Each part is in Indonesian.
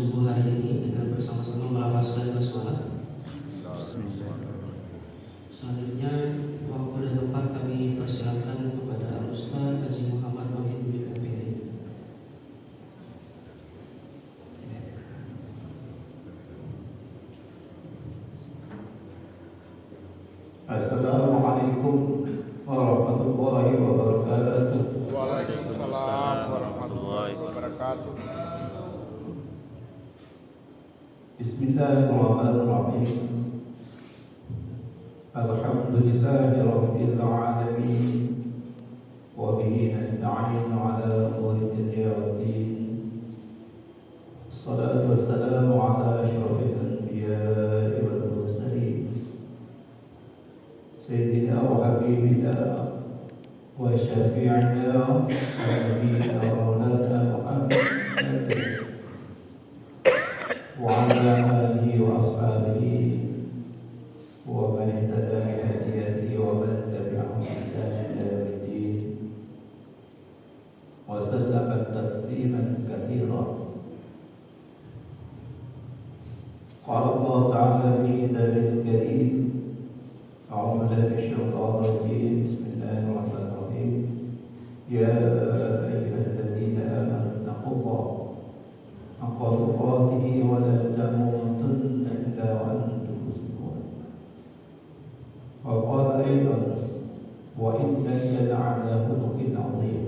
subuh hari ini dengan bersama-sama melafazkan basmalah. Selanjutnya waktu dan tempat kami persilakan kepada Ustaz Haji Muhammad Wahyudin MPD. Assalamualaikum warahmatullahi wabarakatuh. Waalaikumsalam warahmatullahi wabarakatuh. Bismillahirrahmanirrahim. Alhamdulillahi rabbil alamin. Wa bihi nasta'inu ala umuri dunya waddin. Salatu wassalamu ala asyrafil anbiya'i wal mursalin. Sayyidina wa habibina wa syafi'ina wa nabiyina wa maulana Muhammad wa ala alihi wa ashabihi wa man ihtada bi hadiyatihi wa man tabi'ahum bi ihsan ila yaumiddin wa sallama tasliman katsiran. Qala Allah ta'ala fi kitabihil karim. أعوذ بالله من الشيطان الرجيم. بسم الله الرحمن الرحيم. يا أيها الذين آمنوا اتقوا الله حق تقاته ولا تموتن إلا وأنتم مسلمون. وقال أيضا وإنك لعلى خلق عظيم.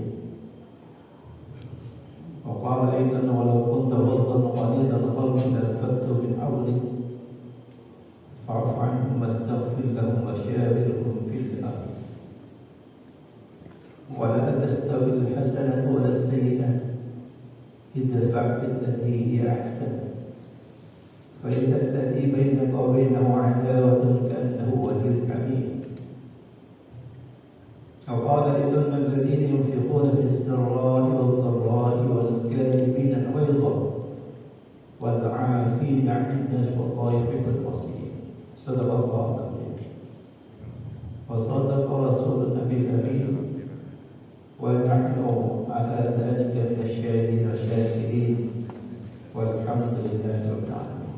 وقال أيضا ولو كنت فظا غليظ القلب لانفضوا من حولك فاعف عنهم واستغفر لهم وشاورهم في الأمر ولا تستوي الحسنة ولا السيئة ادفع بالتي هي أحسن فإذا الذي بينك وبينه عداوة كأنه ولي حميم. وقال أيضا الذين ينفقون في السراء والضراء والكاظمين الغيظ والعافين عن الناس والله يحب المحسنين. صدق الله العظيم وصدق رسول النبي الأمين ونحن على ذلك من الشاهدين والشاكرين والحمد لله رب العالمين.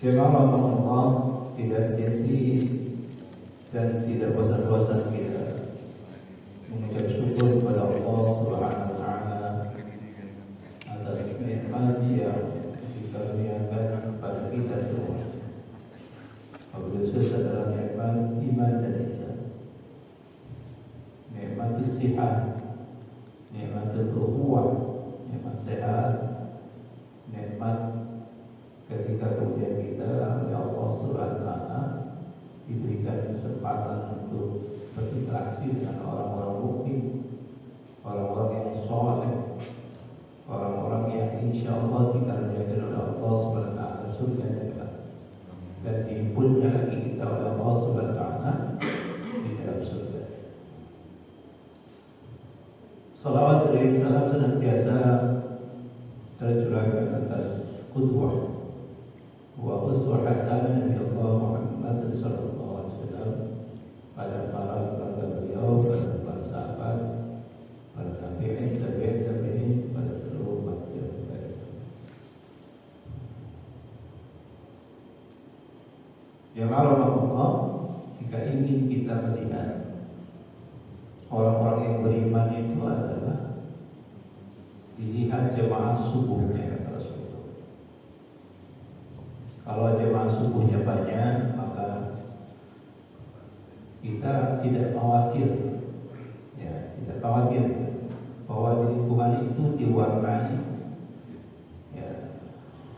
Jemaah Allah tidak henti dan tidak bosan-bosan kita mengucap syukur kepada Allah Subhanahu wa taala atas nikmat yang dikaruniakan pada kita semua. Khusus adalah nikmat iman dan Islam, nikmat sihat, nikmat ukhuwah, nikmat sehat, nikmat ketika kemudian kita oleh Allah Subhanahu wa taala diberikan kesempatan untuk berinteraksi dengan orang-orang mukmin, orang-orang yang saleh, orang-orang yang insya Allah dikaruniakan oleh Allah Subhanahu wa taala surga dan dihimpulnya lagi kita oleh Allah Subhanahu wa taala di dalam surga. Salawat dan salam senantiasa tercurahkan atas qudwah wa uswah hasanah Nabi Allah Muhammad sallallahu alaihi wasallam, pada para keluarga beliau, pada para sahabat, para tabi'in, tabi'in, pada seluruh umat yang berbahagia. Jemaah Allah, jika ingin kita melihat orang-orang yang beriman itu adalah dilihat jemaah subuhnya. Kalau jemaah subuhnya banyak, maka kita tidak khawatir, ya, tidak khawatir bahwa di lingkungan itu diwarnai, ya,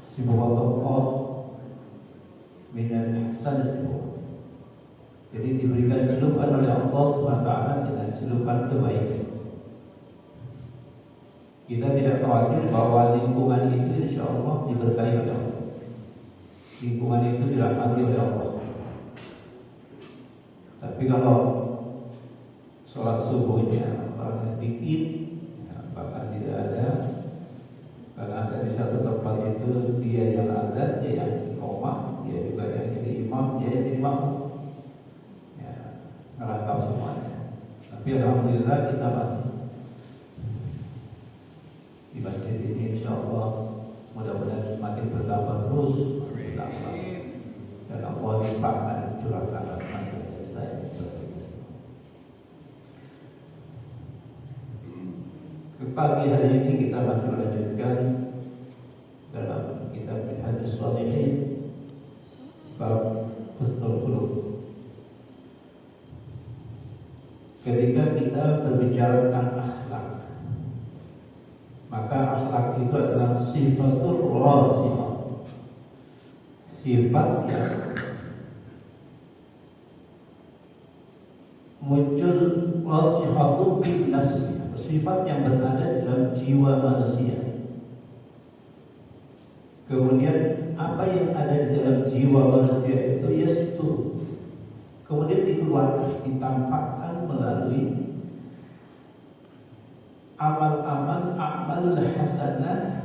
sibuhatullah minal ihsan sibuh. Jadi diberikan julukan oleh Allah SWT dengan julukan kebaikan. Kita tidak khawatir bahwa lingkungan itu insya Allah diberkahi oleh Allah. Lingkungan itu dirahmati oleh Allah. Tapi kalau sholat subuhnya orang sedikit, ya, bahkan tidak ada, karena ada di satu tempat itu dia yang azan, dia yang iqamah, dia juga yang jadi imam, dia yang jadi makmum, ya, ngerangkap semuanya. Tapi alhamdulillah kita masih di masjid ini, insya Allah mudah-mudahan semakin bertambah terus bertambah, dan Allah limpahkan curahkan rahmatnya saya kepada kita semua. Ke pagi hari ini kita masih melanjutkan dalam kitab Minhajus Shalihin bab husnul khuluq. Ketika kita berbicara tentang akhlak, maka akhlak itu adalah sifatul rasihah, sifat yang muncul, rasihatu fi nafsi, sifat yang berada dalam jiwa manusia. Kemudian apa yang ada di dalam jiwa manusia itu yastur, kemudian dikeluarkan, ditampakkan melalui amal-amal, amal hasanah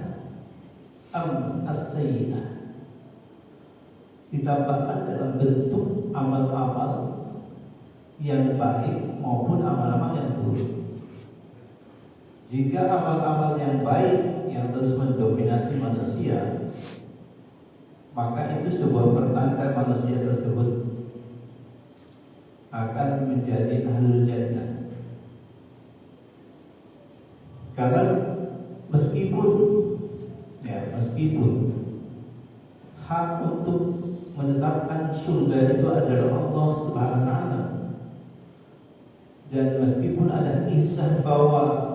as-sayyi'ah, ditampakkan dalam bentuk amal-amal yang baik maupun amal-amal yang buruk. Jika amal-amal yang baik yang terus mendominasi manusia, maka itu sebuah pertanda manusia tersebut akan menjadi ahlul jannah. Karena meskipun hak untuk menetapkan surga itu adalah Allah Subhanahu wa taala, dan meskipun ada kisah bahwa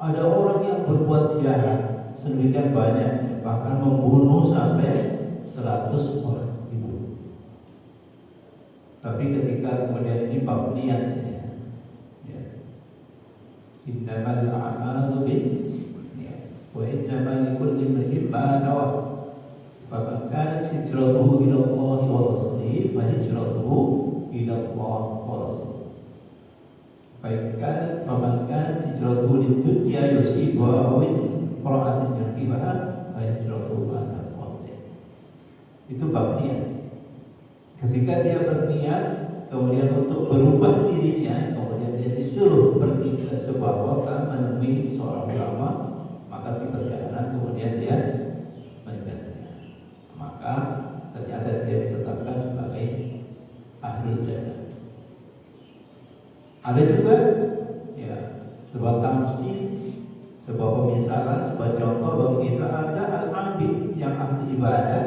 ada orang yang berbuat jahat sedemikian banyak, bahkan membunuh sampai 100 orang ibu. Tapi ketika kemudian ini bab niatnya, ya, innamal a'malu binniyat wa innamal likulli imrin ma nawa. Faman kanat hijratuhu ila Allah wa rasulihi fa hijratuhu ila Allah wa rasulihi. Faman kanat hijratuhu lid-dunya yusibuha aw imra'atin yankihuha fa hijratuhu ila Allah. Itu bab niat. Ketika dia berniat kemudian untuk berubah dirinya, kemudian dia disuruh pergi ke sebuah kota menemui seorang ulama, maka di perjalanan kemudian dia meninggalnya, maka ternyata dia ditetapkan sebagai ahlul jannah. Ada juga ya sebuah tamsil, sebuah pemisalan, sebuah contoh bagi kita. Ada al-abid yang ahli ibadah,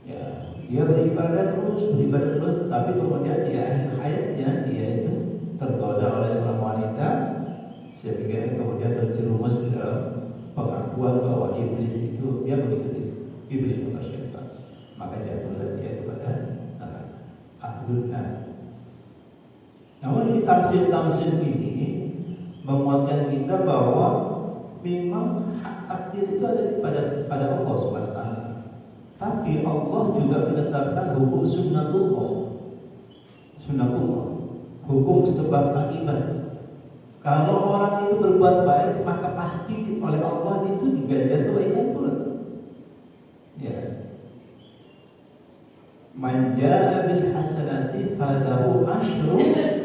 ya, dia beribadah terus, tapi kemudian di akhir hayatnya dia itu tergoda oleh seorang wanita, sehingga kemudian terjerumus di dalam pengakuan bahwa iblis itu, dia mengikuti iblis atau syaitan, maka jatuhlah dia kepada neraka, ahlul nar. Namun ini tamsil ini menguatkan kita bahwa memang hak takdir itu ada pada Allah Subhanahu wa taala. Tapi Allah juga menetapkan hukum sunnatullah, hukum sebab akibat. Kalau orang itu berbuat baik, maka pasti oleh Allah itu diganjar kebaikan pula. Ya. Man jaa bil hasanati falahu asyru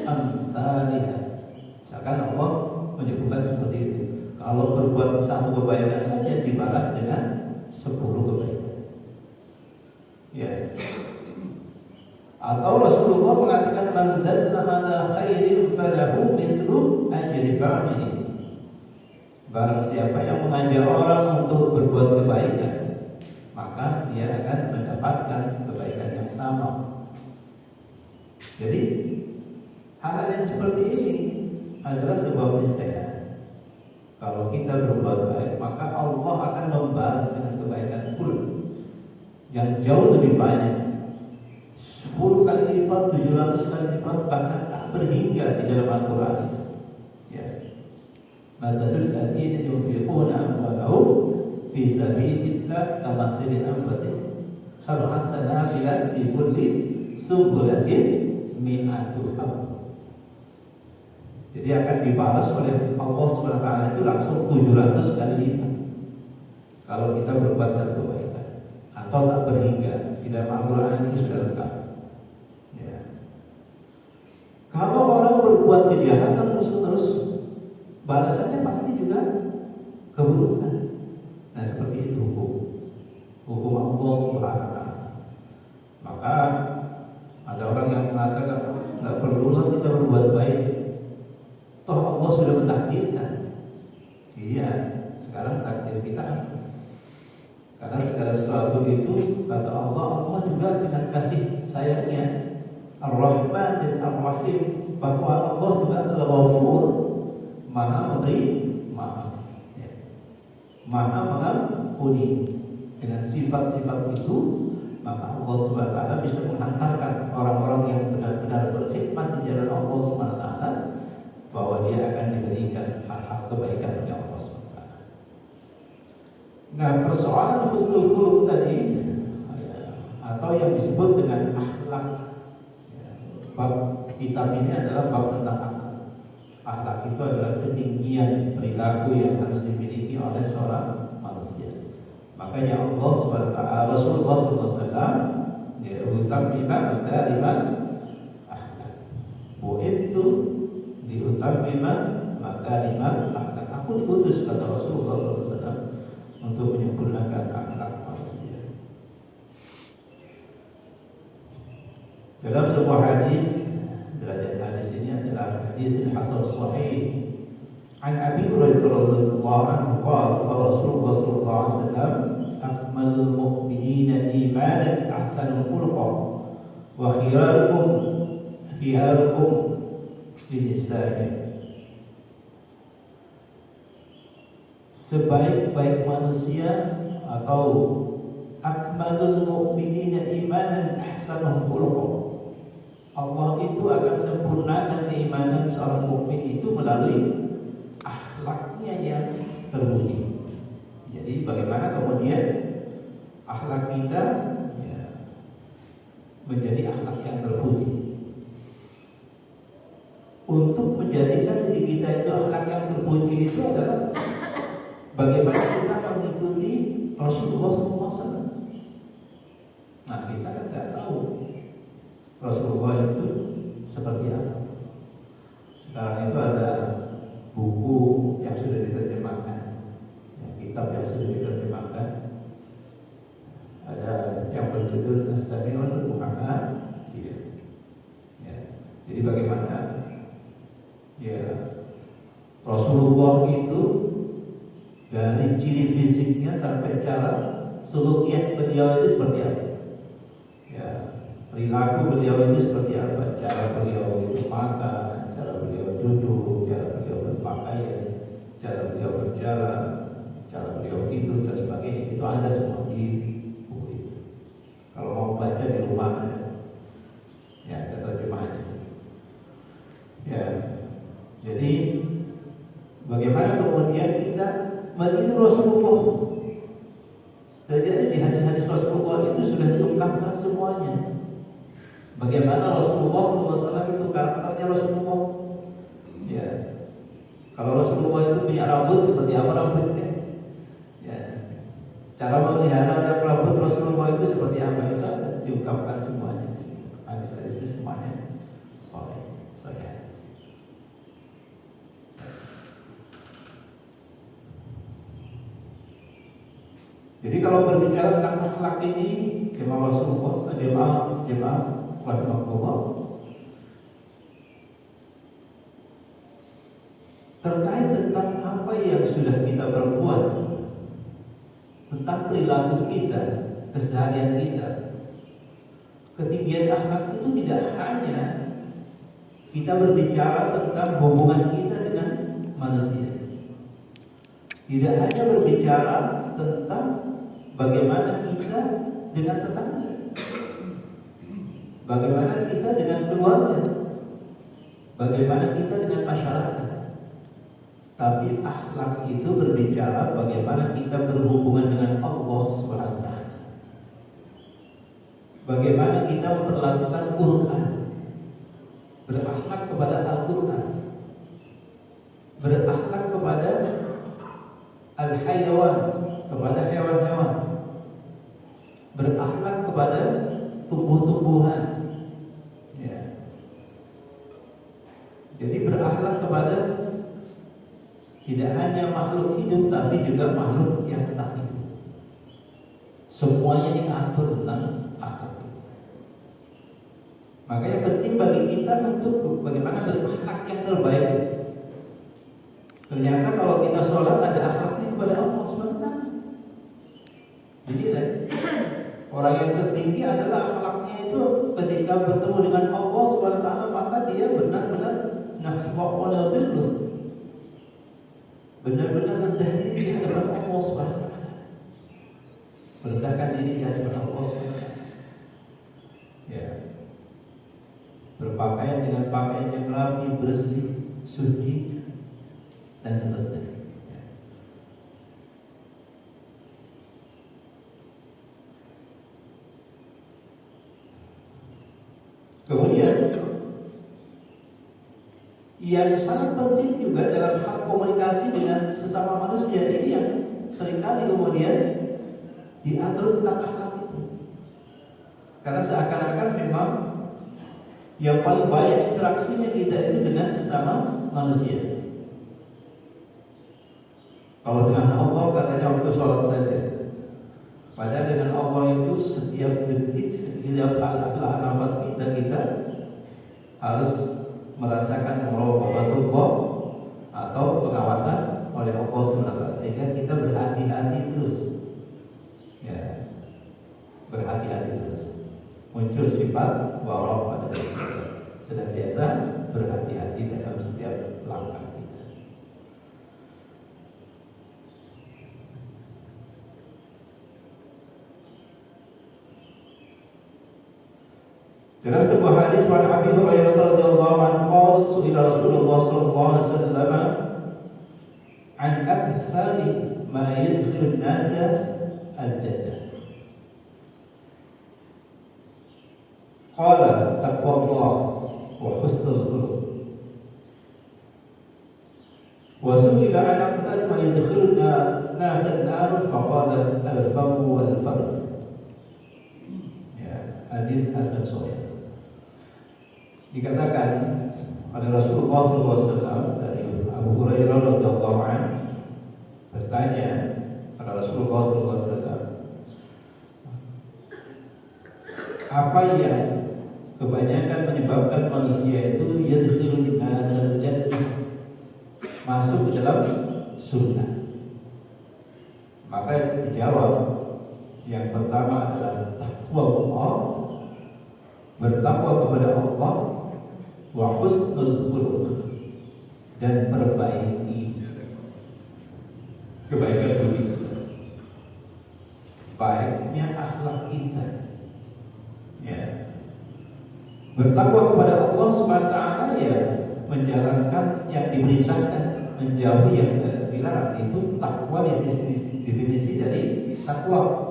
amsalihah. Misalkan Allah menyebutkan seperti itu. Kalau berbuat satu kebaikan saja dibalas dengan 10 kebaikan. Ya. Atau Rasulullah mengatakan man dalla ala khairin falahu mithlu ajri fa'ilihi. Barang siapa yang mengajak orang untuk berbuat kebaikan, maka dia akan mendapatkan kebaikan yang sama. Jadi hal yang seperti ini adalah sebuah niscaya. Kalau kita berbuat baik, maka Allah akan membalas dengan kebaikan pula yang jauh lebih banyak, 10 kali lipat, 700 kali lipat, bahkan tak berhingga di dalam Al-Quran. Ya. Mathalul ladzina yunfiquna amwalahum fi sabilillah kamathali ambatin sab'a sanabila fi kulli sunbulatin mi'atu habba. Jadi akan dibalas oleh Allah Subhanahu wa taala itu langsung 700 kali lipat kalau kita berbuat satu kebaikan, atau tak berhingga. Di dalam Al-Quran itu sudah lengkap. Ya. Kalau orang berbuat kejahatan terus-menerus, balasannya pasti juga keburukan. Nah, seperti itu hukum Allah Subhanahu wa taala. Maka ada orang yang mengatakan nggak perlulah kita berbuat baik, toh Allah sudah mentakdirkan. Iya, sekarang takdir kita. Karena segala sesuatu itu kata Allah juga dengan kasih sayangnya Ar-Rahman dan Ar-Rahim, bahwa Allah juga adalah Ghafur, Maha memberi maaf, Maha mengampuni. Dengan sifat-sifat itu, maka Allah Subhanahu wa taala bisa menghantarkan orang-orang yang benar-benar berkhidmat di jalan Allah Subhanahu wa taala, bahwa dia akan diberikan hak-hak kebaikan oleh Allah Subhanahu wa taala. Nah, persoalan husnul khuluq tadi, atau yang disebut dengan akhlak, bab kitab ini adalah bab tentang akhlak. Akhlak itu adalah ketinggian perilaku yang harus dimiliki oleh seorang manusia. Makanya Allah Subhanahu wa taala, Rasulullah sallallahu alaihi wasallam, ya utammima makarimal akhlak. Itu diutammima makarimal akhlak. Aku diutus, kata Rasulullah sallallahu alaihi wasallam, untuk menyempurnakan akhlak manusia. Dalam sebuah hadis, derajat hadis ini adalah hadis hasan sahih. An Abi Hurairah radhiyallahu anhu qala qala Rasulullah sallallahu alaihi wasallam, akmalul mu'minina imanan ahsanul khuluqan wa khiyarukum linisa'ihim. Sebaik-baik manusia atau akmalul mu'minina imanan ahsanul khuluqan, Allah itu akan sempurnakan keimanan seorang mukmin itu melalui akhlaknya yang terpuji. Jadi bagaimana kemudian akhlak kita menjadi akhlak yang terpuji. Untuk menjadikan diri kita itu akhlak yang terpuji itu adalah bagaimana kita mengikuti Rasulullah SAW. Nah, kita kan tidak tahu Rasulullah itu seperti apa. Sekarang itu ada buku yang sudah diterjemahkan, kitab yang sudah diterjemahkan. Ada yang berjudul As-Sami'ul Muhammad. Jadi bagaimana Rasulullah itu dari ciri fisiknya sampai cara sulukiyah beliau itu seperti apa? Perilaku beliau itu seperti apa? Cara beliau itu makan, cara beliau duduk, cara beliau berpakaian, cara beliau berjalan, cara beliau tidur dan sebagainya. Itu ada semua di buku itu. Kalau mau baca di rumah, ada terjemahannya. Jadi bagaimana kemudian kita meniru Rasulullah? Jadi di hadis-hadis Rasulullah itu sudah diungkapkan semuanya. Bagaimana Rasulullah SAW itu karakternya Rasulullah. Kalau Rasulullah itu punya rambut, seperti apa rambutnya? Cara memelihara rambut Rasulullah itu seperti apa? Itu ada diungkapkan semuanya. Hadis-hadis itu semuanya sahih. Jadi kalau berbicara tentang akhlak ini, jemaah Rasulullah, jemaah rahimahullah, terkait tentang apa yang sudah kita perbuat, tentang perilaku kita, keseharian kita. Ketinggian akhlak itu tidak hanya kita berbicara tentang hubungan kita dengan manusia, tidak hanya berbicara tentang bagaimana kita dengan tetangga, bagaimana kita dengan keluarga, bagaimana kita dengan masyarakat. Tapi akhlak itu berbicara bagaimana kita berhubungan dengan Allah SWT. Bagaimana kita memperlakukan Quran, berakhlak kepada Al-Quran, berakhlak kepada Al-Hayawan, kepada hewan-hewan, berakhlak kepada tumbuh-tumbuhan. Jadi berakhlak kepada Tidak hanya makhluk hidup, tapi juga makhluk yang tak hidup. Semuanya diatur tentang akhlak. Maka yang penting bagi kita untuk bagaimana berakhlak yang terbaik. Ternyata kalau kita sholat ada akhlaknya kepada Allah SWT. Jadi orang yang tertinggi adalah akhlaknya itu ketika bertemu dengan Allah SWT, maka dia benar-benar nafwa dulu, benar-benar rendah diri di hadapan Allah SWT. Merendahkan diri di hadapan Allah SWT. Ya. Berpakaian dengan pakaian yang rapi, bersih, suci, dan seterusnya. Kemudian yang sangat penting juga dalam hal komunikasi dengan sesama manusia ini yang seringkali kemudian diatur tentang akhlak itu. Karena seakan-akan memang yang paling banyak interaksinya kita itu dengan sesama manusia. Kalau dengan Allah katanya waktu sholat saja. Padahal dengan Allah itu setiap detik, setiap nafas kita harus merasakan muraqabatullah atau pengawasan oleh Allah SWT, sehingga kita berhati-hati terus. Ya, berhati-hati terus. Muncul sifat waraq pada diri kita. Senantiasa berhati-hati dalam setiap langkah kita. Dalam sebuah hadis dari Abi Hurairah radhiyallahu anhu, qala su'ila Rasulullah sallallahu alaihi wasallam an aktsari ma yadkhulu an-nasa al-jannah. Qala taqwallah wa husnul khuluq. Wa su'ila an aktsari ma yadkhulu an-nasa an-nar faqala al-famu wal-farj. Ya, hadis hasan sahih. Dikatakan oleh Rasulullah SAW dari Abu Hurairah radhiyallahu anhu, bertanya pada Rasulullah SAW, apa yang kebanyakan menyebabkan manusia itu yadkhulun nasal jannah, masuk ke dalam surga? Maka dijawab, yang pertama adalah takwa Allah, bertakwa kepada Allah, wa husnul khuluq, dan perbaiki kebaikan budi, baiknya akhlak kita. Ya. Bertakwa kepada Allah SWT, ya menjalankan yang diperintahkan, menjauhi yang dilarang. Itu takwa, definisi dari takwa.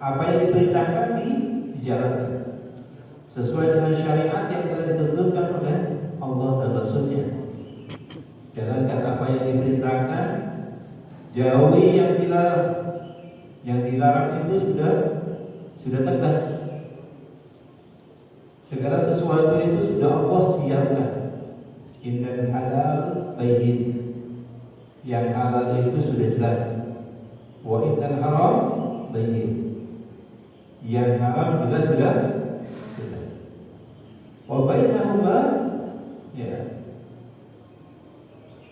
Apa yang diperintahkan dijalankan sesuai dengan syariat yang telah ditentukan oleh Allah dan Rasul-Nya. Jalankan apa yang diperintahkan, jauhi yang dilarang. Yang dilarang itu sudah tegas. Segala sesuatu itu sudah Allah siapkan. Innal halal bayyin. Yang halal itu sudah jelas. Wa innal haram bayyin. Yang haram juga sudah jelas. Wa bainahuma ya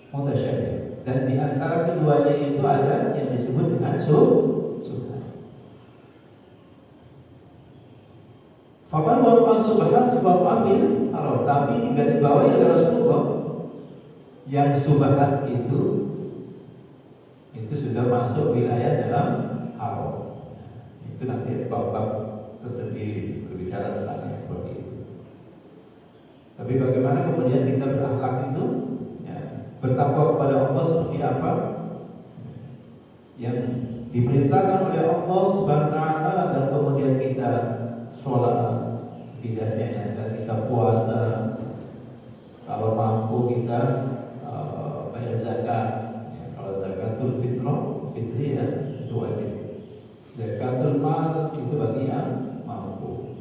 mutasyabih, dan di antara keduanya itu ada yang disebut dengan subhat. Faman wa subhat sebab amil haram, tapi di garis bawah ada Rasulullah, yang subhat itu sudah masuk wilayah dalam haram. Itu nanti bab-bab tersendiri berbicara tentang yang seperti itu. Tapi bagaimana kemudian kita berakhlak itu, ya, bertakwa kepada Allah seperti apa yang diperintahkan oleh Allah Subhanahu wa taala, agar kemudian kita sholat setidaknya, agar kita puasa, kalau mampu kita bayar zakat. Ya, kalau zakatul fitriyah itu wajib. Zakatul mal itu bagi yang mampu.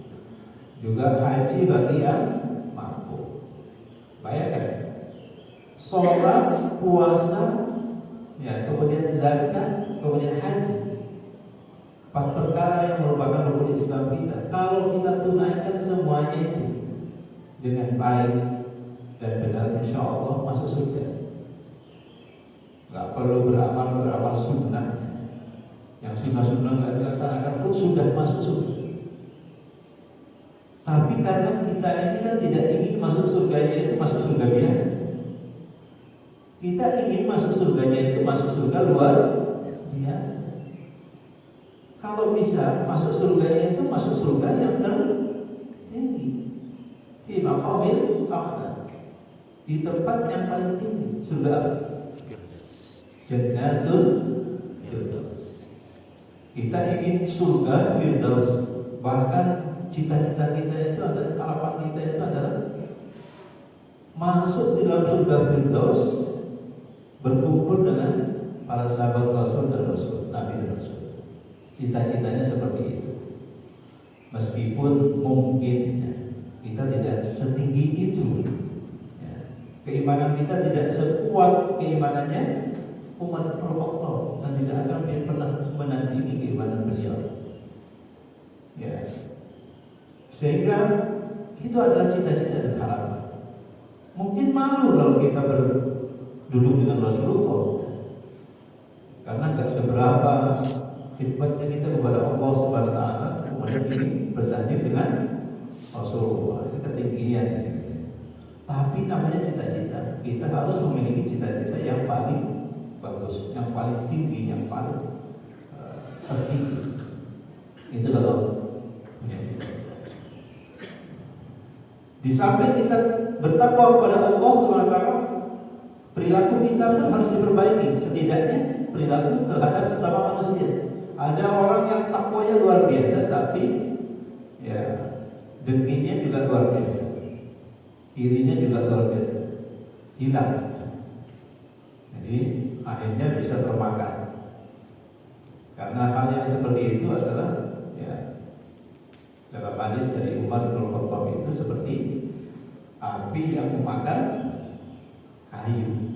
Juga haji bagi yang mampu. Bayangkan, sholat, puasa, ya, kemudian zakat, kemudian haji. 4 perkara yang merupakan rukun Islam kita. Kalau kita tunaikan semuanya itu dengan baik dan benar, insya Allah masuk surga. Gak perlu beramal sunnah. Yang sunnah nggak dilaksanakan pun sudah masuk surga. Tapi karena kita ini kan tidak ingin masuk surganya itu masuk surga biasa. Kita ingin masuk surganya itu masuk surga luar biasa. Kalau bisa masuk surganya itu masuk surga yang tertinggi. Di maqamil a'la, di tempat yang paling tinggi. Surga Jannatul Firdaus. Kita ingin surga Firdaus. Bahkan cita-cita kita itu adalah, harapan kita itu adalah masuk di dalam surga Firdaus, berkumpul dengan para sahabat Rasul dan Rasul, Nabi dan Rasul. Cita-citanya seperti itu. Meskipun mungkin ya, kita tidak setinggi itu, ya, keimanan kita tidak sekuat keimanannya Umar bin Khattab dan tidak akan pernah menandingi keimanan beliau. Ya, sehingga itu adalah cita-cita dan harapan. Mungkin malu kalau kita berduduk dengan Rasulullah, karena nggak seberapa khidmatnya kita kepada Allah Subhanahu wa taala, kemudian ini bersanding dengan Rasulullah, itu ketinggian. Tapi namanya cita-cita, kita harus memiliki cita-cita yang paling bagus, yang paling tinggi, yang paling tertinggi. Itu kalau punya cita. Di samping kita bertakwa kepada Allah Subhanahu wa taala, perilaku kita pun harus diperbaiki, setidaknya perilaku terhadap sesama manusia. Ada orang yang takwanya luar biasa, tapi ya dengkinya juga luar biasa, irinya juga luar biasa, hilang. Jadi akhirnya bisa termakan. Karena hal yang seperti itu adalah ya, dalam hadis dari Umar bin Khattab itu seperti api yang memakan kayu.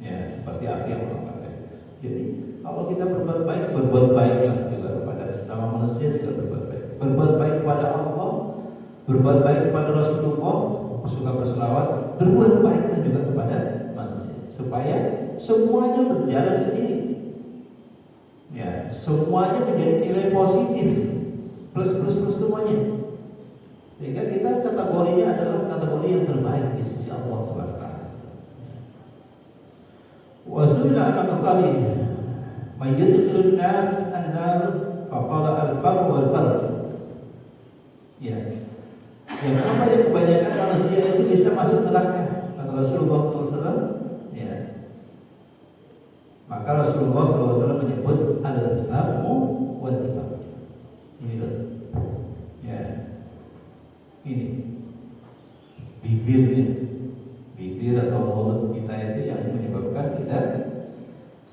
Ya, seperti api yang memakan kayu. Jadi kalau kita berbuat baiklah juga kepada sesama manusia, juga berbuat baik. Berbuat baik kepada Allah, berbuat baik kepada Rasulullah, suka berselawat, berbuat baiklah juga kepada manusia, supaya semuanya berjalan sendiri. Ya, semuanya menjadi nilai positif, plus semuanya. Sehingga kita kategorinya adalah kategori yang terbaik di sisi Allah Subhanahu wa taala. Wa sunnah al-qadari mayyadkhulun nas an-nar faqala al-farq wal farq. Ya. Yang apa yang kebanyakan manusia itu bisa masuk neraka, kata Rasulullah SAW. Ya. Maka Rasulullah SAW menyebut al-farqu wal farq. Ini loh. Ya. Ini bibir atau mulut kita itu yang menyebabkan kita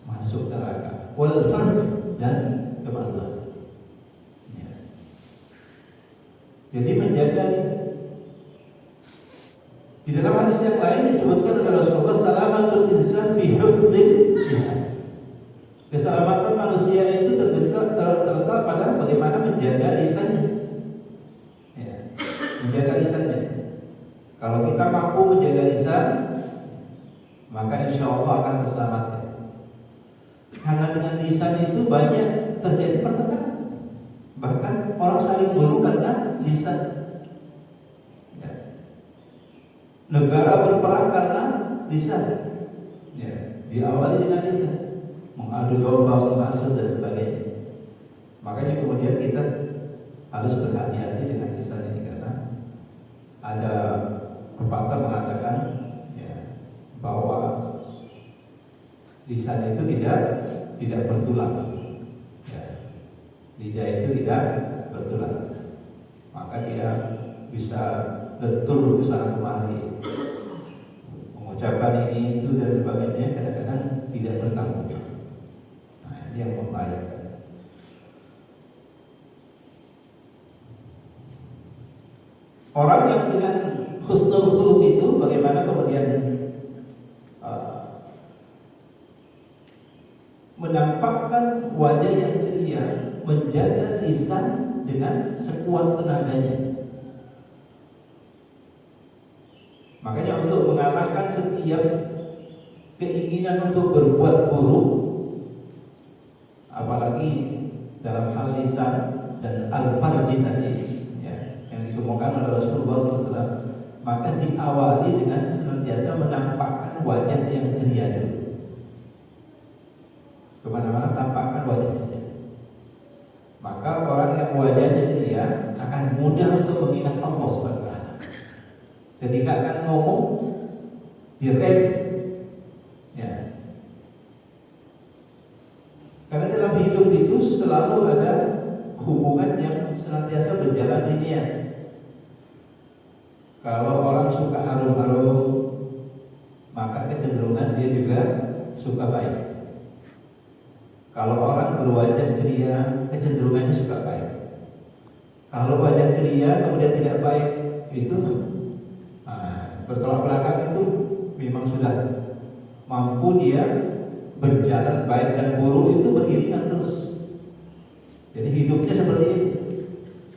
masuk neraka. Wal farq dan kemaluan. Ya. Jadi menjaga di dalam hadis yang lain disebutkan oleh Rasulullah, salamatul insan fi hifdzil lisan. Keselamatan manusia itu terletak pada bagaimana menjaga lisannya. Ya. Menjaga lisannya. Kalau kita mampu menjaga lisan, maka insya Allah akan terselamatkan. Karena dengan lisan itu banyak terjadi pertengkaran. Bahkan orang saling bunuh karena lisan. Ya. Negara berperang karena lisan. Ya. Diawali dengan lisan, mengadu domba, menghasut dan sebagainya. Makanya kemudian kita harus berhati-hati dengan lisan ini, karena ada pepatah mengatakan ya, bahwa lisan itu tidak bertulang. Ya. Lidah itu tidak bertulang. Maka dia bisa lentur ke sana kemari, mengucapkan ini itu dan sebagainya, kadang-kadang tidak bertanggung jawab. Nah, ini yang membahayakan. Orang yang dengan husnul khuluq itu bagaimana kemudian wajah yang ceria, menjaga lisan dengan sekuat tenaganya. Makanya untuk mengalahkan setiap keinginan untuk berbuat buruk, apalagi dalam hal lisan dan al-farji tadi, ya, yang dikemukakan oleh Rasulullah SAW, maka diawali dengan senantiasa menampakkan wajah yang ceria dulu. Kemana-mana tampakkan wajah ceria. Maka orang yang wajahnya ceria akan mudah untuk mengingat Allah SWT. Ketika akan ngomong, direm, ya. Karena dalam hidup itu selalu ada hubungan yang senantiasa berjalan linear. Kalau orang suka harum-harum, maka kecenderungan dia juga suka baik. Kalau orang berwajah ceria, kecenderungannya suka baik. Kalau wajah ceria kemudian tidak baik, itu bertolak belakang, itu memang sudah mampu dia berjalan baik dan buruk itu beriringan terus. Jadi hidupnya seperti itu.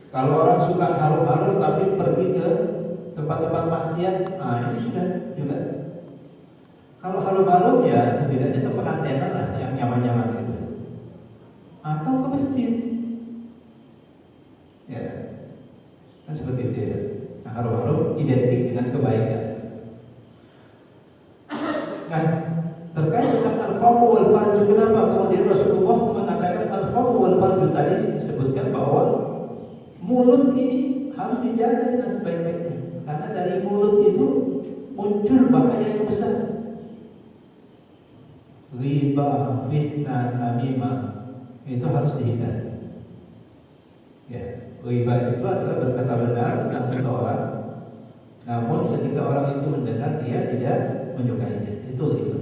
Kalau orang suka harum-harum tapi pergi ke tempat-tempat maksiat, ini sudah juga. Kalau harum-harum ya setidaknya ke pengantinan lah yang nyaman-nyaman itu, atau ke masjid, ya kan seperti itu ya. Nah, harum-harum identik dengan kebaikan. Nah, terkait dengan al-famu wal farju, kenapa kemudian Rasulullah mengatakan al-famu wal farju? Tadi disebutkan bahwa mulut ini harus dijaga dengan sebaik-baiknya, karena dari mulut itu muncul bahaya yang besar. Riba, fitnah, namimah, itu harus dihindari. Ya, riba itu adalah berkata benar tentang seseorang, namun ketika orang itu mendengar dia tidak menyukainya, itu riba.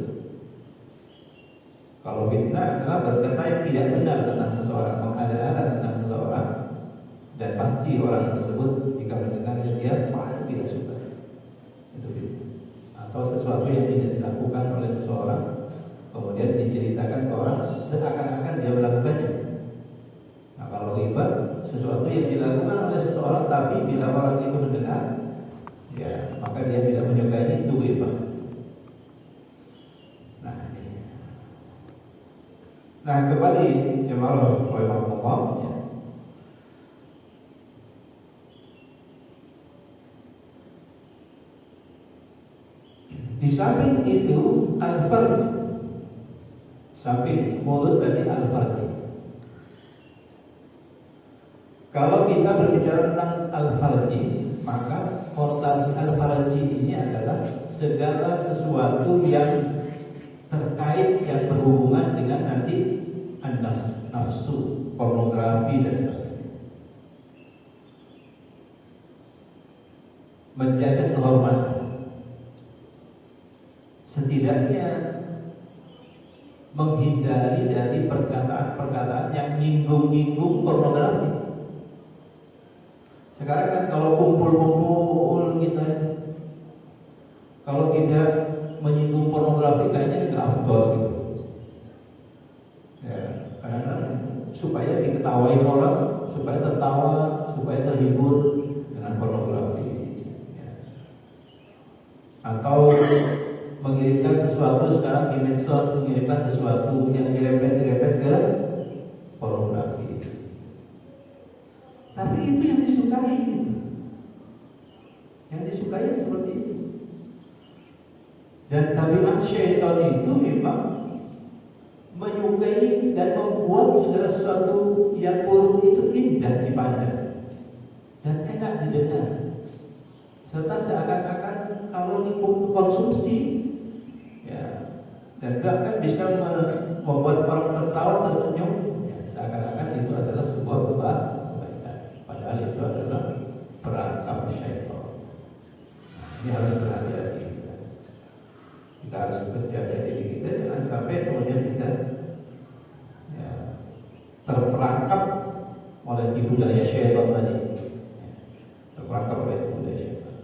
Kalau fitnah adalah berkata yang tidak benar tentang seseorang, mengada-ada tentang seseorang, dan pasti orang tersebut jika mendengarnya dia paling tidak suka. Itu fitnah. Atau sesuatu yang tidak dilakukan oleh seseorang kemudian diceritakan ke orang seakan-akan dia melakukannya. Nah, kalau riba sesuatu yang dilakukan oleh seseorang tapi bila orang itu mendengar, ya maka dia tidak menyukai, itu riba. Nah, kembali jemaah rahimahullah, ya. Di samping itu al-farj, samping mulut tadi al-farj. Kalau kita berbicara tentang al-farj, maka konotasi al-farj ini adalah segala sesuatu yang terkait, yang berhubungan dengan nanti nafsu, pornografi dan sebagainya. Menjaga kehormatan, setidaknya menghindari dari perkataan-perkataan yang nyinggung-nyinggung pornografi. Sekarang kan kalau kumpul-kumpul kita, kalau tidak menyinggung pornografi kayaknya nggak afdol gitu. Ya, karena supaya diketahui orang, supaya tertawa, supaya terhibur dengan pornografi. Ya. Atau mengirimkan sesuatu sekarang di medsos, mengirimkan sesuatu yang direpet ke pornografi. Tapi itu yang disukai gitu. Yang disukai seperti itu. Dan tabiat syaitan itu memang menyukai dan membuat segala sesuatu yang buruk itu indah dipandang dan enak didengar, serta seakan-akan kalau dikonsumsi, ya, dan bahkan bisa membuat orang tertawa, tersenyum, ya, seakan-akan itu adalah sebuah kebaikan, padahal itu adalah perangkap syaitan. Ini harus berhati-hati. Kita harus menjaga diri kita jangan sampai kemudian kita, ya, terperangkap oleh budaya syaitan tadi, ya, terperangkap oleh budaya syaitan.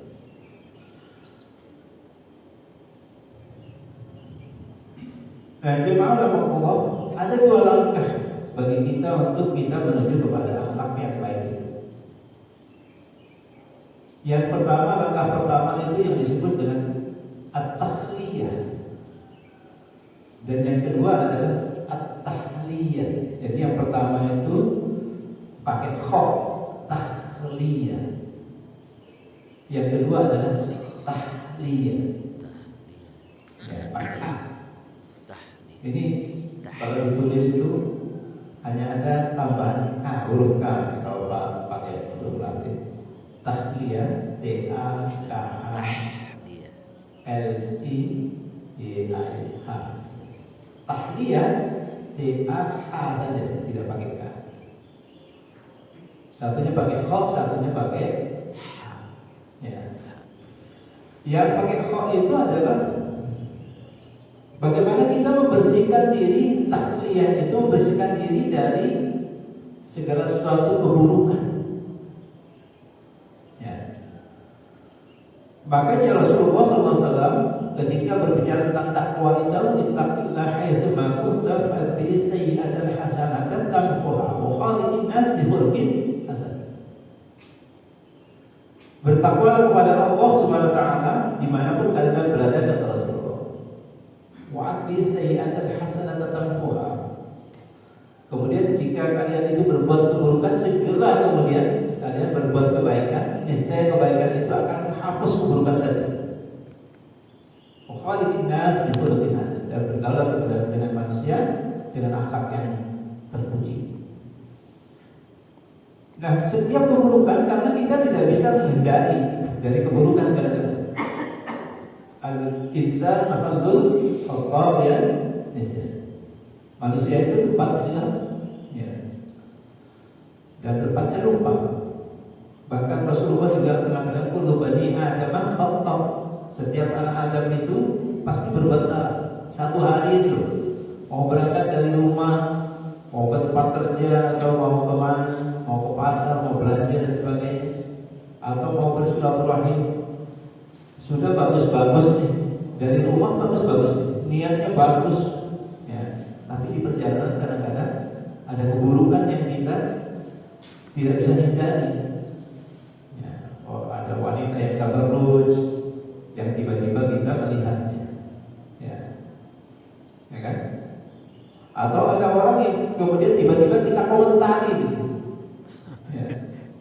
Nah, jemaah Allah, ada dua langkah bagi kita untuk kita menuju kepada akhlak yang baik itu. Yang pertama, langkah pertama itu yang disebut dengan at-takhliyah. Dan yang kedua adalah at-tahliyah. Jadi yang pertama itu pakai kha, takhliyah. Yang kedua adalah tahliyah. Ya, pakai a. Ini kalau ditulis itu hanya ada tambahan k, huruf k kalau pakai huruf Latin. Tahliyah, T A K H L I Y A H. Tahliyah T A H saja, tidak pakai k. Satunya pakai kha, satunya pakai h. Ya. Yang pakai kha itu adalah bagaimana kita membersihkan diri. Tahliyah itu membersihkan diri dari segala sesuatu keburukan. Makanya Rasulullah SAW ketika berbicara tentang takwa itu, ittaqillah haitsu ma kunta fa'ti sayyi'atal hasanatan tamhuha wa khaliqin nas bi khuluqin hasan. Bertakwalah kepada Allah Subhanahu wa taala dimanapun kalian berada, kata Rasulullah. Wa'ti sayyi'atal hasanatan tamhuha. Kemudian jika kalian itu berbuat keburukan, segera kemudian kalian berbuat kebaikan, niscaya kebaikan itu akan menghapus keburukan tadi. Khaliqin nas bi khuluqin hasan, dan bergaul dengan manusia dengan akhlak yang terpuji. Nah, setiap keburukan, karena kita tidak bisa menghindari dari keburukan kadang-kadang. Al-insan makhluk khatayan nisyan. Manusia itu tempat hilang, ya, dan tempatnya lupa. Bahkan Rasulullah juga mengatakan kullu bani Adam khata'. Setiap anak Adam itu pasti berbuat salah. Satu hari itu mau berangkat dari rumah, mau ke tempat kerja, atau mau kemana, mau ke pasar, mau belanja dan sebagainya, atau mau bersilaturahim, sudah bagus-bagus nih, dari rumah bagus-bagus, niatnya bagus, ya. Tapi di perjalanan kadang-kadang ada keburukan yang kita tidak bisa hindari. Ada wanita yang tabarruj yang tiba-tiba kita melihatnya, ya kan? Atau ada orang yang kemudian tiba-tiba kita komentari, ya.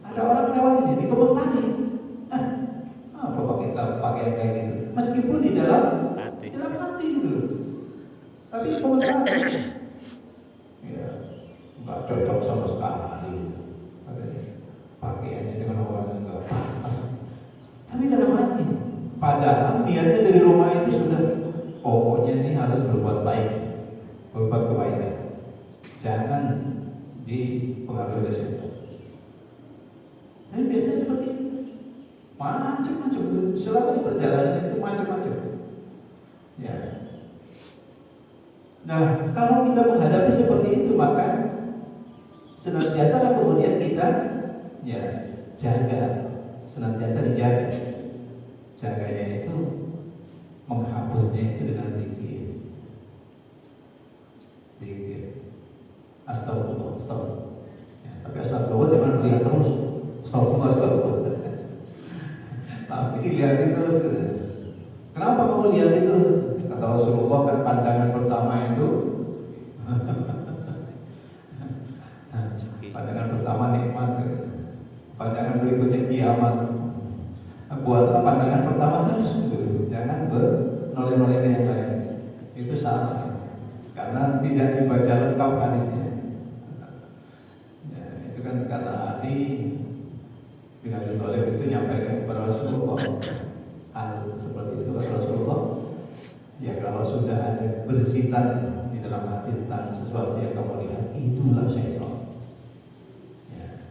Ada orang lewat ini dikomentari, apa pakai kayak gitu, meskipun di dalam hati gitu, tapi dikomentari, ya, nggak cocok sama sekali, pakaiannya dengan orang yang nggak pantas. Tapi dalam hati, padahal niatnya dari rumah itu sudah, pokoknya ini harus berbuat baik, berbuat kebaikan, jangan dipengaruhi oleh syaitan. Tapi biasanya seperti itu, macam-macam, selama di perjalanan itu macam-macam. Ya. Nah, kalau kita menghadapi seperti itu, maka senantiasa kemudian kita, ya, jaga, senantiasa dijaga. Jaganya itu menghapusnya itu dengan zikir. Astagfirullah, astagfirullah. Ya, tapi astagfirullah jangan lihat terus. Astagfirullah, astagfirullah. Tapi dilihatin terus. Kenapa kamu lihatin terus? Kata Rasulullah kan pandangan pertama itu pandangan pertama nikmat, pandangan berikutnya kiamat. Buatlah pandangan pertama terus, jangan bernoleh-noleh ke yang lain. Itu sama, karena tidak dibaca lengkap hadisnya. Ya, itu kan kata Ali bin Abi Thalib itu nyampaikan kepada Rasulullah hal seperti itu kata Rasulullah. Ya, kalau sudah ada bersitan di dalam hati tentang sesuatu yang kamu lihat, itulah syaitan. Ya.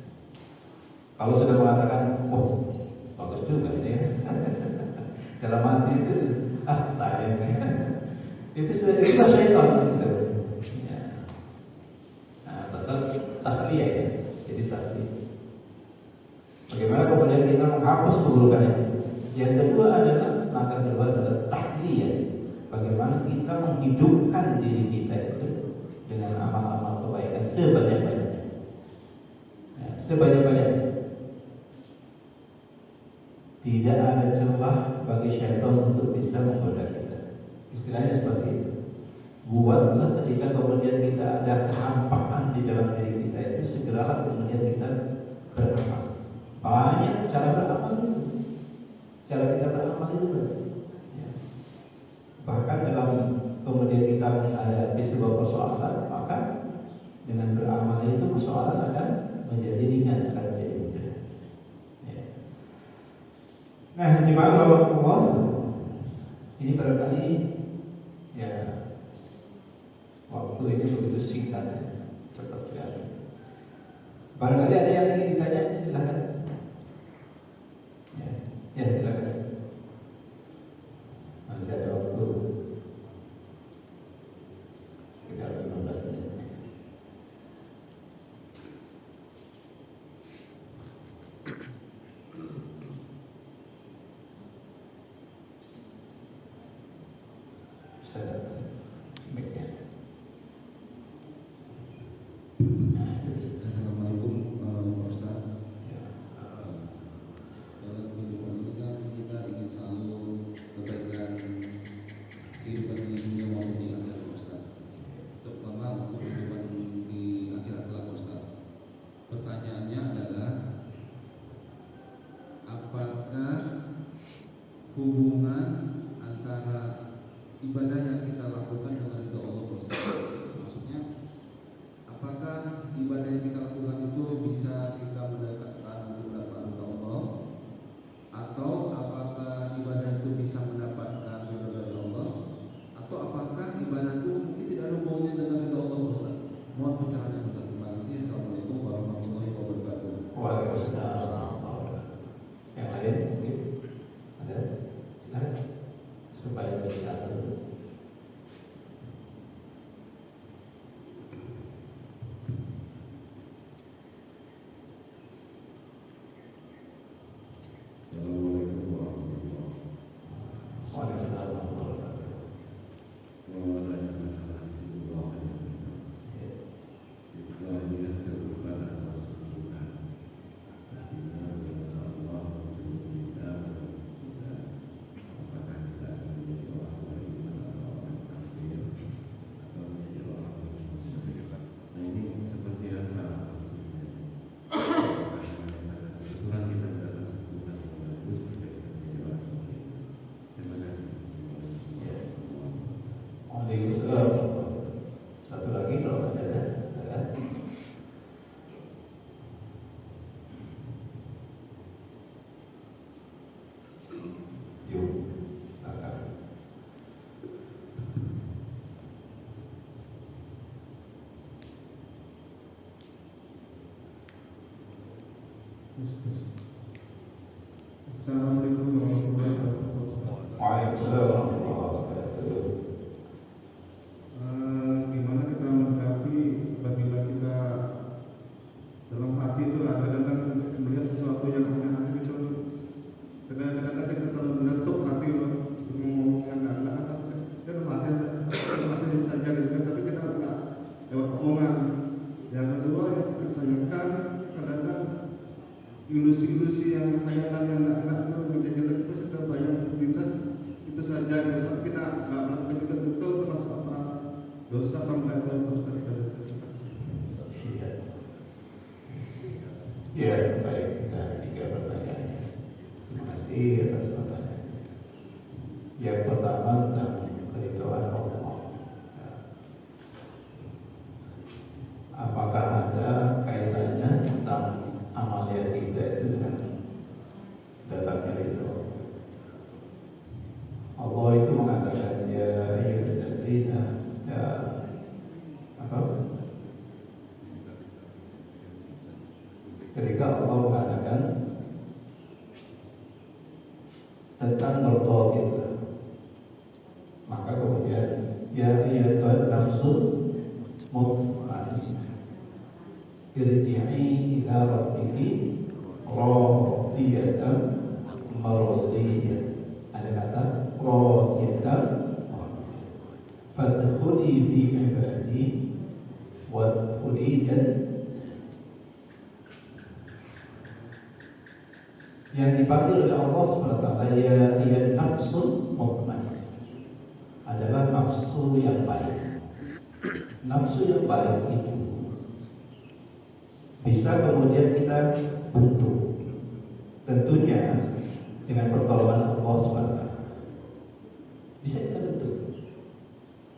Kalau sudah mengatakan, oh bagus juga ya, dalam hati itu, sayang, itu sudah itulah syaitan. Gitu. Ya. Nah, tetap tahliyah ya, jadi tahliyah. Bagaimana kemudian kita menghapus keburukan itu? Yang kedua adalah, langkah kedua adalah tahliyah. Bagaimana kita menghidupkan diri kita itu dengan amal-amal kebaikan sebanyak-banyaknya. Ya, sebanyak-banyaknya. Tidak ada celah bagi syaitan untuk bisa menggoda kita. Istilahnya seperti itu. Buatlah ketika kemudian kita ada kehampaan di dalam diri kita itu, segeralah kemudian kita beramal. Banyak cara beramal itu. Cara kita beramal itu banyak. Ya. Bahkan dalam kemudian kita menghadapi sebuah persoalan, maka dengan beramal itu persoalan akan menjadi ringan, akan menjadi mudah. Ya. Nah, jemaah Allah, ini barangkali ya waktu ini begitu singkat, cepat sekali. Barangkali ada yang ingin ditanya, silakan. Ya silakan. Masih ada waktu sekitar 15 menit. Assalamualaikum Pak Ustaz. Dalam kehidupan ini kan kita ingin selalu kebaikan kehidupan di dunia maupun di akhirat Ustaz. Terutama untuk kehidupan di akhirat kelak Ustaz. Pertanyaannya adalah, apakah hubungan antara ibadah yang kita lakukan dengan ridho Allah Ustaz? Maksudnya, apakah ibadah yang kita lakukan itu bisa kita mendapatkan untuk mendapat ridho Allah, atau apakah ibadah itu bisa mendapatkan ridho dari Allah, atau apakah ibadah itu mungkin tidak ada hubungannya dengan ridho Allah Ustaz? Mohon pencerahannya Ustaz. Terima kasih. Assalamualaikum warahmatullahi wabarakatuh. Waalaikumsalam. Yang lain mungkin ada, silakan supaya berbicara dulu. Assalamualaikum warahmatullahi wabarakatuh. Waalaikumsalam. Mau tanya masalah Sibullah ya. Sibullah ini terbuka adalah surga. Kita berkata Allah untuk kita berkata, apakah kita akan menjadi orang beriman atau orang kafir atau menjadi orang musyrik? Nah, ini seperti apa maksudnya? Kebetulan kita dapat sebutan bagus supaya kita menjadi orang kafir. Terima kasih. Waalaikumsalam. Satu lagi kalau masih ada, silakan. Yuk, silakan. Assalamualaikum warahmatullahi wabarakatuh. Waalaikumsalam warahmatullahi wabarakatuh. Gimana kita menyikapi apabila kita dalam hati itu kadang-kadang melihat sesuatu yang aneh-aneh gitu. Kadang-kadang kita terlalu meletup hati ngomong yang enggak dalam hati saja gitu kan, tapi kita enggak lewat omongan. Yang kedua yang kita tanyakan, kadang-kadang ilusi-ilusi yang khayalan yang enggak itu menjadi jelek, terus kita bayang lintas itu saja gitu. Tapi kita enggak melakukan juga betul, termasuk apa dosa sampai dalam Ustaz kita saja. Ya, baik. Nah, 3 pertanyaan. Terima kasih atas pertanyaannya. Yang pertama tentang keridhaan Allah. Ya. Apakah ada kaitannya tentang amalia kita itu dengan datangnya ridho? Allah itu mengatakan ya ayyuhalladzina ya apa? Ketika Allah mengatakan tentang mertobit, maka kemudian ya ayyatuhan nafsul mutmainnah irji'i ila rabbiki radiyatan mardiyah. Ada kata radiyatan mardiyah. Fadkhuli fi ibadi dan yang dipanggil oleh Allah SWT ya nafsul mutmainnah adalah nafsu yang baik. Nafsu yang baik itu bisa kemudian kita bentuk, tentunya dengan pertolongan Allah SWT. Bisa kita bentuk.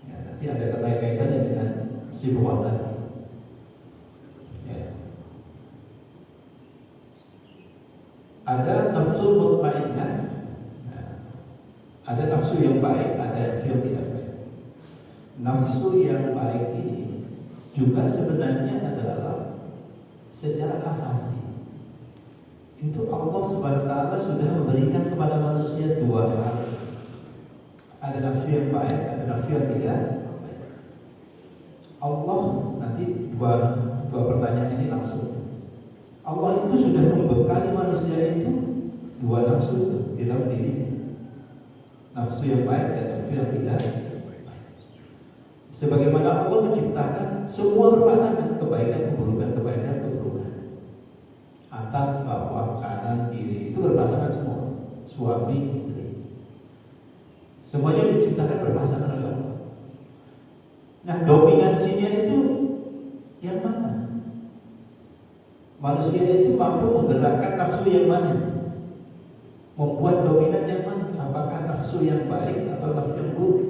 Ya, nanti ada kaitannya dengan sifat tadi. Ya. Ada nafsu mutmainnah, ada nafsu yang baik, ada nafsu yang tidak baik. Nafsu yang baik ini juga sebenarnya adalah secara asasi itu Allah SWT sudah memberikan kepada manusia dua hal. Ada nafsu yang baik, ada nafsu yang tidak baik. Allah nanti dua pertanyaan ini langsung. Allah itu sudah membekali manusia itu dua nafsu itu di dalam dirinya. Nafsu yang baik dan nafsu yang tidak baik. Sebagaimana Allah menciptakan semua berpasangan, kebaikan keburukan, kebaikan keburukan. Atas, bawah, kanan, kiri itu berpasangan semua. Suami, istri. Semuanya diciptakan berpasangan oleh Allah. Nah, dominansinya itu yang mana? Manusia itu mampu menggerakkan nafsu yang mana? Membuat dominan yang mana? Apakah nafsu yang baik atau nafsu yang buruk?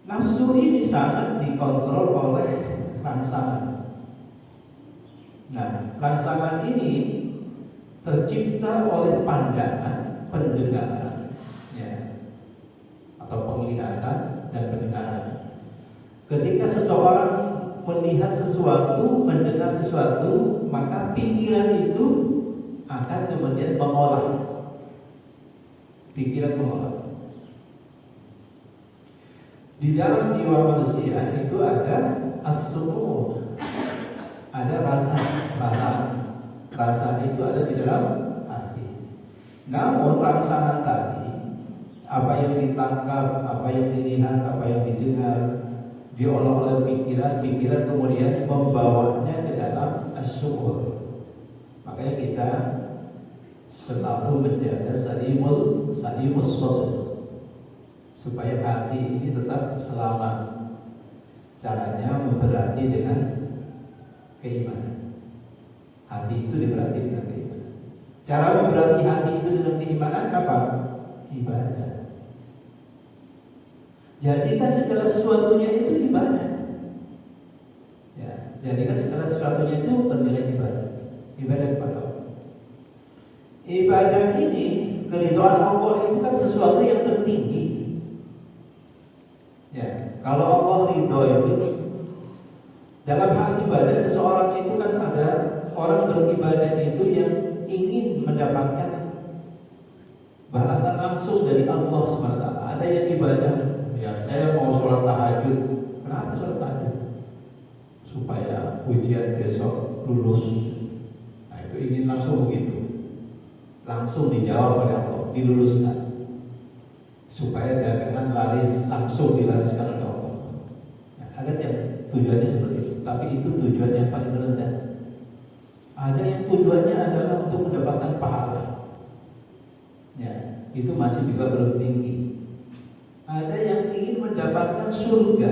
Nafsu ini sangat dikontrol oleh rangsangan. Nah, rangsangan ini tercipta oleh pandangan, pendengaran, ya, atau penglihatan dan pendengaran. Ketika seseorang melihat sesuatu, mendengar sesuatu, maka pikiran itu akan kemudian mengolah. Pikiran mengolah. Di dalam jiwa manusia itu ada as-su'ur, ada rasa. Rasa itu ada di dalam hati. Namun rangsangan tadi, apa yang ditangkap, apa yang dilihat, apa yang didengar, diolah oleh pikiran kemudian membawanya ke dalam as-su'ur. Makanya kita selalu menjaga salimus sadr, supaya hati ini tetap selamat. Caranya memberati dengan keimanan. Hati itu diberati dengan keimanan. Cara memberati hati itu dengan keimanan apa? Ibadah. Jadikan segala sesuatunya itu ibadah. Ya, jadikan segala sesuatunya itu bernilai ibadah. Ibadah kepada Allah. Ibadah ini, keridhaan Allah itu kan sesuatu yang tertinggi. Ya, kalau Allah ridho itu dalam hal ibadah seseorang itu kan ada orang beribadah itu yang ingin mendapatkan balasan langsung dari Allah SWT. Ada yang ibadah, ya saya mau sholat tahajud. Kenapa sholat tahajud? Supaya ujian besok lulus. Nah itu ingin langsung begitu, langsung dijawab oleh Allah, diluluskan, supaya dagangan laris, langsung dilariskan oleh Allah. Nah, ada yang tujuannya seperti itu, tapi itu tujuan yang paling rendah. Ada yang tujuannya adalah untuk mendapatkan pahala. Ya, itu masih juga belum tinggi. Ada yang ingin mendapatkan surga,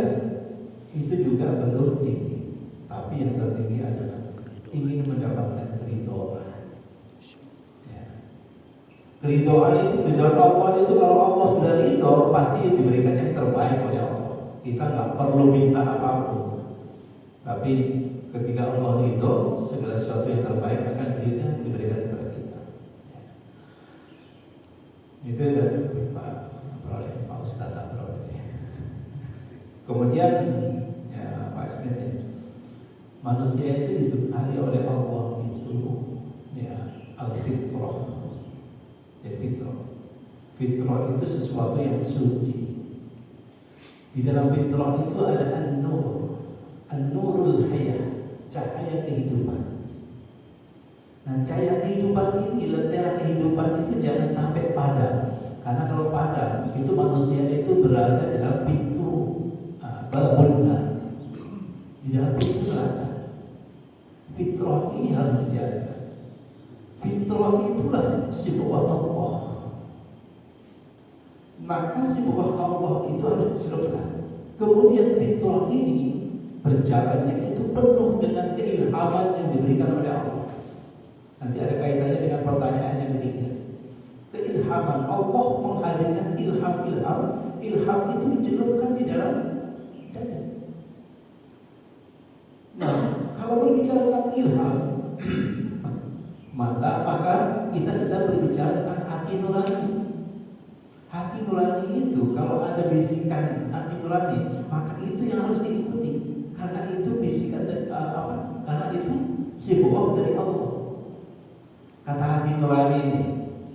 itu juga belum tinggi. Tapi yang tertinggi adalah ingin mendapatkan keridhaan. Ya. Keridhaan itu, keridhaan Allah itu, kalau Allah sudah ridho, pasti diberikan yang terbaik oleh Allah. Kita nggak perlu minta apapun. Tapi ketika Allah ridho, segala sesuatu yang terbaik akan diberikan kepada kita. Ya. Itu Pak Ustaz Kemudian ya Pak Smith, manusia itu dibekali oleh Allah itu ya al-fitrah. Ya fitrah. Fitrah itu sesuatu yang suci. Di dalam fitrah itu ada an-nur, an-nurul hayah, cahaya kehidupan. Nah, cahaya kehidupan ini, lentera kehidupan itu jangan sampai padam. Karena kalau padam, itu manusia itu berada dalam pintu babunna, Di dalam itu ada fitrah ini harus dijaga. Fitrah itulah sifat Allah. Maka sifat Allah itu harus diserahkan. Kemudian fitrah ini berjalannya itu penuh dengan keilhaman yang diberikan oleh Allah. Nanti ada kaitannya dengan pertanyaan yang ketiga. Keilhaman Allah menghadirkan ilham. Ilham itu dicelupkan di dalam dada. Nah, kalau berbicara tentang ilham, maka kita sedang berbicara tentang hati nurani. Hati nurani itu kalau ada bisikan hati nurani, maka itu yang harus diikuti. Karena itu bisikan dari Karena itu sifat dari Allah. Kata hati nurani ini,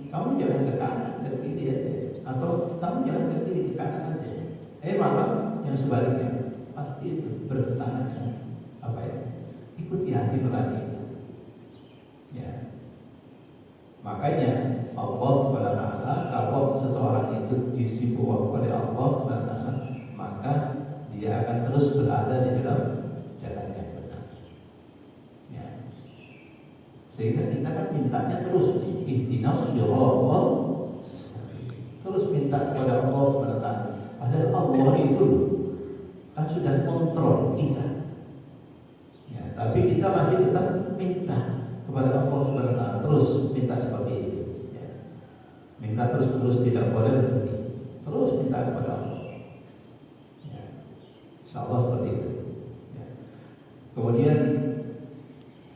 kamu jangan ke kanan, ke kiri aja, atau kamu jangan ke kiri, ke kanan aja. Malah yang sebaliknya pasti itu bertentangan ikuti hati nurani itu. Ya. Makanya Allah SWT kalau seseorang itu disibuk oleh Allah SWT, maka dia akan terus berada di dalam jalan yang benar. Ya. Sehingga kita kan mintanya terus ihdinas siratal, terus minta kepada Allah SWT. Padahal Allah itu kan sudah kontrol kita. Ya, tapi kita masih tetap minta kepada Allah SWT, terus minta seperti itu. Ya. Minta terus tidak boleh berhenti. Terus minta kepada Allah. Ya. InsyaAllah seperti itu. Ya. Kemudian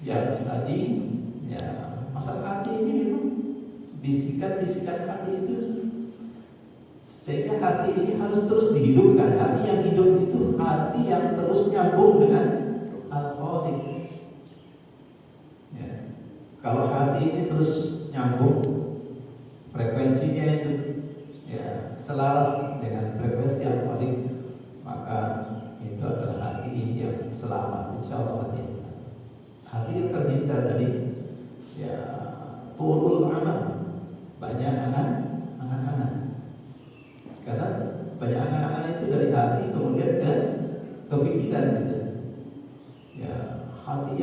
yang tadi, ya, masalah hati ini memang bisikan-bisikan hati itu, sehingga hati ini harus terus dihidupkan. Hati yang hidup itu hati yang terus nyambung dengan Al-Khaliq. Ya. Kalau hati ini terus nyambung, frekuensinya itu ya selaras dengan frekuensi Al-Khaliq, maka itu adalah hati yang selamat. InsyaAllah hati yang selamat. Hati yang terhindar dari ya tulul amal, banyak angan-angan. Karena banyak angan-angan itu dari hati kemudian ke kepikiran gitu. Ya, hati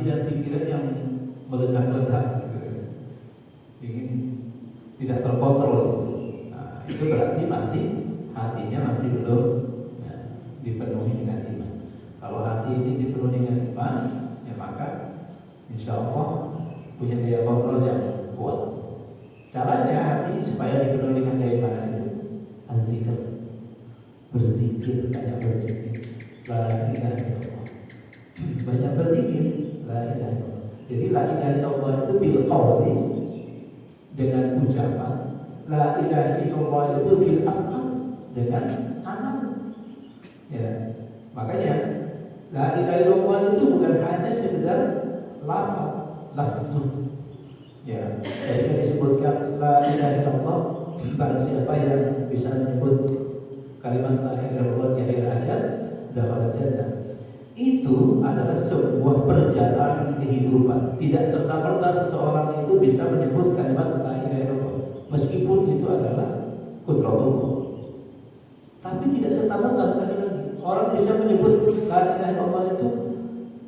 dan pikiran yang meledak-ledak gitu. Ingin tidak terkontrol gitu. Nah, itu berarti hatinya masih belum ya, dipenuhi dengan iman. Kalau hati ini dipenuhi dengan iman, ya maka insya Allah punya daya kontrol yang kuat. Caranya hati supaya dipenuhi dengan keimanan itu az-zikr, berzikir, banyak berzikir, la ilaha illallah, banyak berzikir, la ilaha illallah. Jadi la ilaha illallah itu bil qawli, dengan ucapan, la ilaha illallah itu bil af'al, dengan amal. Ya, makanya la ilaha illallah itu bukan hanya sekedar lafaz. Ya, jadi disebutkan la ilaha illallah, barang siapa yang bisa menyebut kalimat la ilaha illallah di akhir ayat, dakhala jannah. Itu adalah sebuah perjalanan kehidupan. Tidak serta-merta seseorang itu bisa menyebut kalimat la ilaha illallah, meskipun itu adalah qudratullah. Tapi tidak serta-merta, sekali lagi orang bisa menyebut la ilaha illallah itu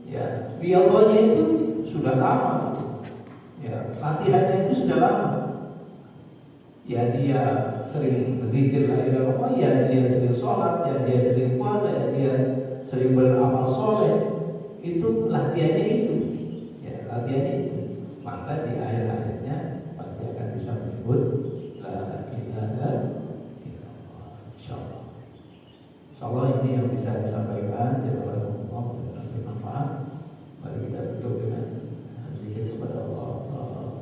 ya riyadhahnya itu sudah lama. Ya, latihannya itu sudah lama. Ya, dia sering berzikir la ilaha illallah, ya dia sering sholat, ya dia sering puasa, ya dia sering beramal soleh. Itu latihannya itu. Ya, latihannya itu. Maka di akhir ayatnya pasti akan bisa menyebut la ilaha illallah. Insyaallah. Insyaallah ini yang bisa disampaikan. Jazakallahu khairan, bermanfaat. Mari kita tutup dengan zikir kepada Allah.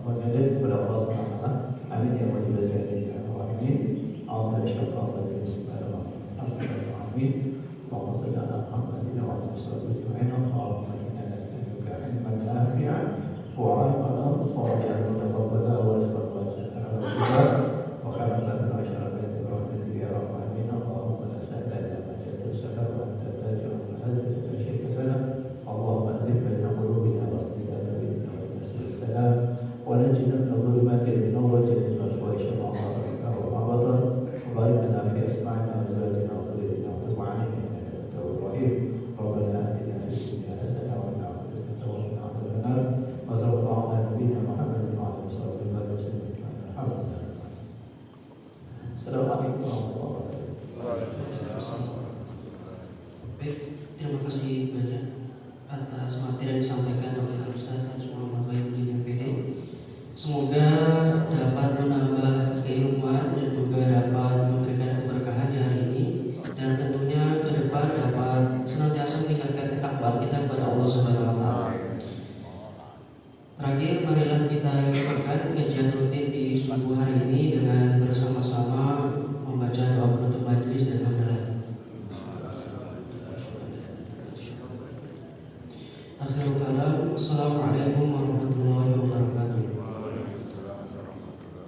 Menjadi kepada Allah SWT. Amin ya wajib sayyidina wa amin. Allah syafa'at dan bismillahirrahmanirrahim. Amin. Allahumma shalli ala Muhammadin wa ala alihi wa sahbihi. Allahumma inna nas'aluka ilman nafi'an wa 'amalan shalihan mutaqabbalan wa rizqan wasi'an wa khairan wa syarafan wa rahmatan ya rabbal alamin. Allahumma la sahla illa ma ja'altahu wa anta taj'alul hazana shay'an sana. Allahumma alif baina qulubina wa aslih baina salam. ونجنا من الظلمات إلى النور وجعلنا من الفواحش ما ظهر منها وما بطن وبارك لنا في أسماعنا وأزواجنا وذريتنا وتب علينا إنك أنت التواب الرحيم. ربنا Assalamualaikum warahmatullahi wabarakatuh. Waalaikumsalam. Baik, terima kasih banyak atas materi yang disampaikan oleh Al-Ustaz Haji Muhammad Wahidudin MPD. Semoga dapat menambah keilmuan dan juga dapat memberikan keberkahan di hari ini, dan tentunya ke depan dapat senantiasa meningkatkan ketakwaan kita kepada Allah Subhanahu wa taala. Terakhir, marilah kita lakukan kajian rutin di subuh hari ini dengan bersama-sama membaca doa penutup majelis dan hamdalah. Akhirul kalam, assalamualaikum warahmatullahi wabarakatuh.